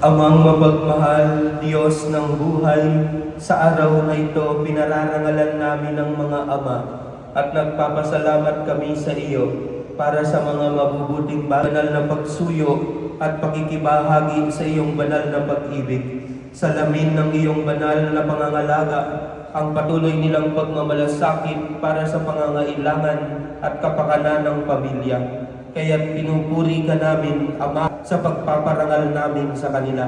Amang mapagmahal, Diyos ng buhay, sa araw na ito pinararangalan namin ng mga ama at nagpapasalamat kami sa iyo para sa mga mabubuting banal na pagsuyo at pakikibahagi sa iyong banal na pag-ibig. Sa lamin ng iyong banal na pangangalaga, ang patuloy nilang pagmamalasakit para sa pangangailangan at kapakanan ng pamilya. Kaya't pinupuri ka namin, Ama, sa pagpaparangal namin sa kanila.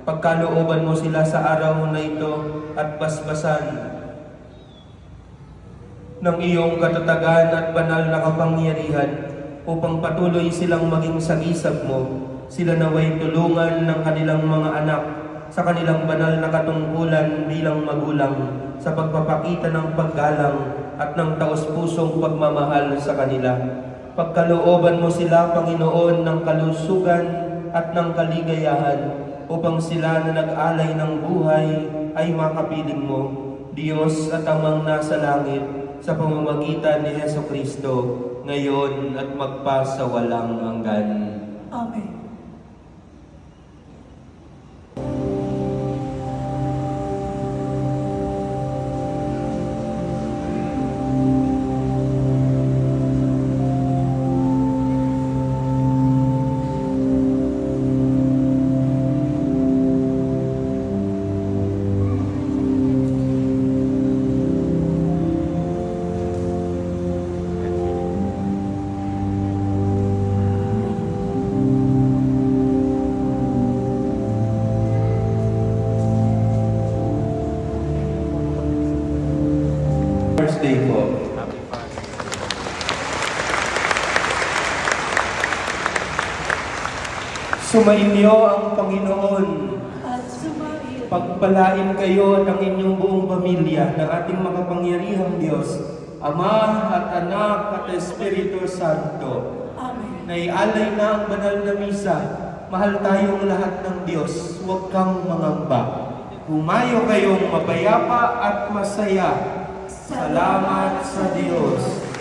Pagkalooban mo sila sa araw na ito at basbasan ng iyong katatagan at banal na kapangyarihan upang patuloy silang maging sagisag mo. Sila naway tulungan ng kanilang mga anak sa kanilang banal na katungkulan bilang magulang sa pagpapakita ng paggalang at ng taos-pusong pagmamahal sa kanila. Pagkalooban mo sila, Panginoon, ng kalusugan at ng kaligayahan upang sila na nag-alay ng buhay ay makapiling mo, Diyos at Amang nasa langit, sa pamamagitan ni Jesucristo, ngayon at magpasawalang hanggan. Amen. Day po. Sumainyo ang Panginoon. At sumayo. Pagpalain kayo at ang inyong buong pamilya ng ating makapangyarihang Diyos, Ama at Anak at Espiritu Santo. Amen. Naialay na ang banal na misa. Mahal tayong lahat ng Diyos. Huwag kang mangamba. Humayo kayong mapayapa at masaya. Salamat sa Diyos.